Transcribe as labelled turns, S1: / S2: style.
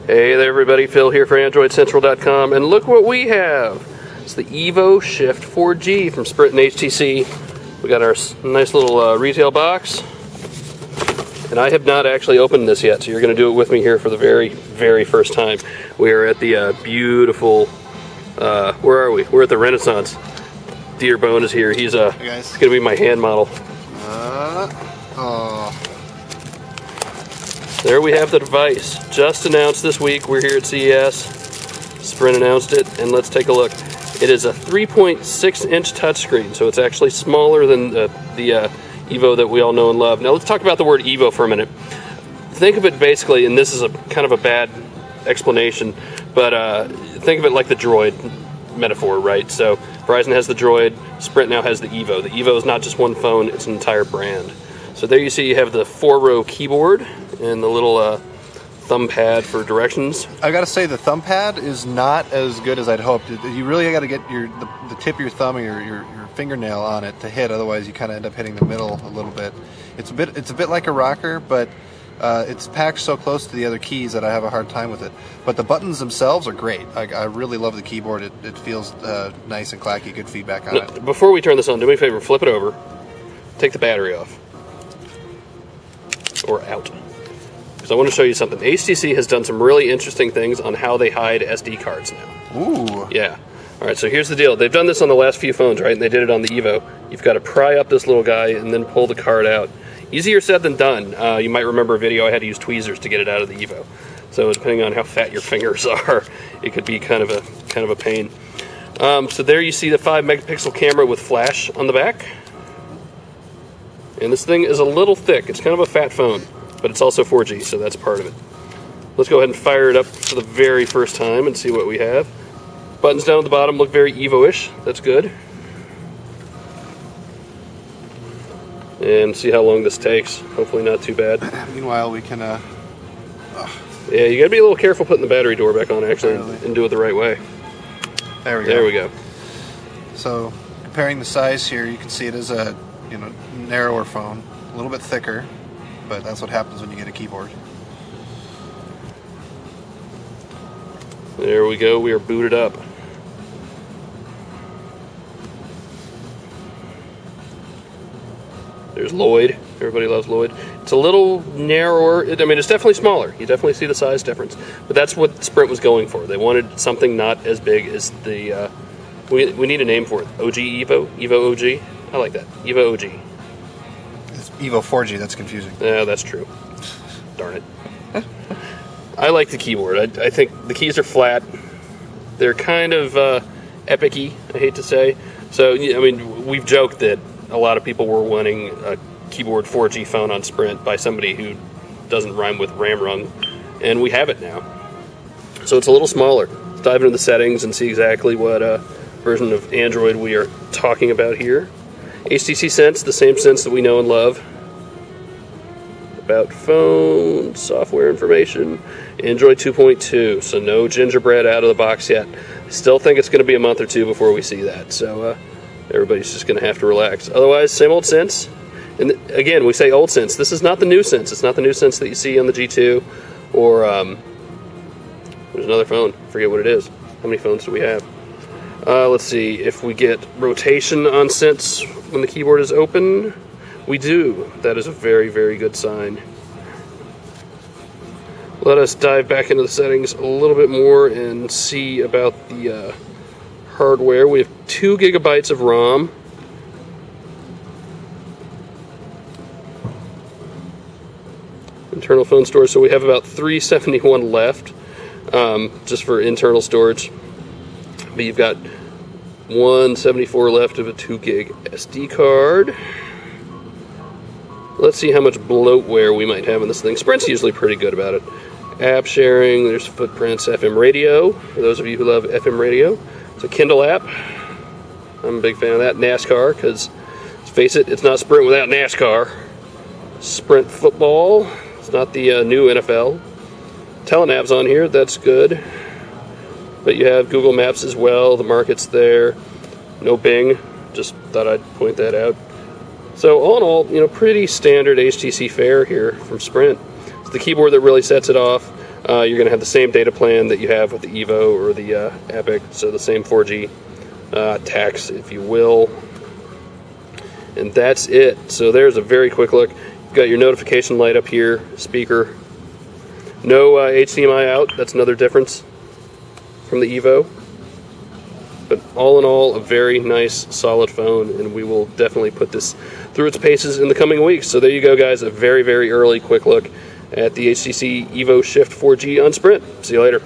S1: Hey there everybody, Phil here for AndroidCentral.com, and look what we have. It's the Evo Shift 4G from Sprint and HTC. We got our nice little retail box, and I have not actually opened this yet, so you're going to do it with me here for the very, very first time. We are at the beautiful, where are we? We're at the Renaissance. Dearbone is here. He's
S2: hey guys.
S1: going to be my hand model. There we have the device. Just announced this week. We're here at CES. Sprint announced it, and let's take a look. It is a 3.6-inch touchscreen, so it's actually smaller than the Evo that we all know and love. Now let's talk about the word Evo for a minute. Think of it basically, and this is a kind of a bad explanation, but think of it like the Droid metaphor, right? So Verizon has the Droid, Sprint now has the Evo. The Evo is not just one phone, it's an entire brand. So there you see you have the 4-row keyboard and the little thumb pad for directions.
S2: I gotta say the thumb pad is not as good as I'd hoped. You really gotta get the tip of your thumb or your fingernail on it to hit, otherwise you kind of end up hitting the middle a little bit. It's a bit like a rocker, but it's packed so close to the other keys that I have a hard time with it. But the buttons themselves are great. I really love the keyboard. It feels nice and clacky, good feedback on it.
S1: Before we turn this on, do me a favor, flip it over, take the battery off, or out. Because I want to show you something. HTC has done some really interesting things on how they hide SD cards now.
S2: Ooh.
S1: Yeah. All right, so here's the deal. They've done this on the last few phones, right? And they did it on the Evo. You've got to pry up this little guy and then pull the card out. Easier said than done. You might remember a video I had to use tweezers to get it out of the Evo. So depending on how fat your fingers are, it could be kind of a pain. So there you see the 5-megapixel camera with flash on the back. And this thing is a little thick. It's kind of a fat phone, but it's also 4G, so that's part of it. Let's go ahead and fire it up for the very first time and see what we have. Buttons down at the bottom look very Evo-ish. That's good. And see how long this takes. Hopefully not too bad.
S2: Meanwhile, we can...
S1: Yeah, you gotta be a little careful putting the battery door back on, actually, and do it the right way.
S2: There we go.
S1: There we go.
S2: So, comparing the size here, you can see it is a narrower phone, a little bit thicker, but that's what happens when you get a keyboard.
S1: There we go, we are booted up. There's Lloyd. Everybody loves Lloyd. It's a little narrower. I mean, it's definitely smaller. You definitely see the size difference. But that's what Sprint was going for. They wanted something not as big as the... we need a name for it. OG Evo? Evo OG? I like that. Evo OG.
S2: It's Evo 4G. That's confusing.
S1: Yeah, that's true. Darn it. I like the keyboard. I think the keys are flat. They're kind of epic-y, I hate to say. So, I mean, we've joked that a lot of people were wanting a keyboard 4G phone on Sprint by somebody who doesn't rhyme with Ramrung, and we have it now. So it's a little smaller. Let's dive into the settings and see exactly what version of Android we are talking about here. HTC Sense, the same Sense that we know and love. About phone, software information, Android 2.2, so no gingerbread out of the box yet. I still think it's going to be a month or two before we see that, so everybody's just going to have to relax. Otherwise, same old Sense. And again, we say old Sense. This is not the new Sense. It's not the new Sense that you see on the G2 or there's another phone. I forget what it is. How many phones do we have? Let's see. If we get rotation on Sense when the keyboard is open, we do. That is a very, very good sign. Let us dive back into the settings a little bit more and see about the hardware. We have 2 gigabytes of ROM. Internal phone storage, so we have about 371 left, just for internal storage. But you've got 174 left of a 2 gig SD card. Let's see how much bloatware we might have in this thing. Sprint's usually pretty good about it. App sharing, there's footprints, FM radio, for those of you who love FM radio. It's a Kindle app. I'm a big fan of that. NASCAR, because let's face it, it's not Sprint without NASCAR. Sprint football. It's not the new NFL. Telenav's on here, that's good. But you have Google Maps as well, the market's there. No Bing, just thought I'd point that out. So all in all, pretty standard HTC fare here from Sprint. It's the keyboard that really sets it off. You're going to have the same data plan that you have with the Evo or the Epic, so the same 4G tax, if you will. And that's it. So there's a very quick look. You've got your notification light up here, speaker. No HDMI out. That's another difference from the Evo. But all in all, a very nice, solid phone, and we will definitely put this through its paces in the coming weeks. So there you go, guys. A very, very early quick look at the HTC Evo Shift 4G on Sprint. See you later.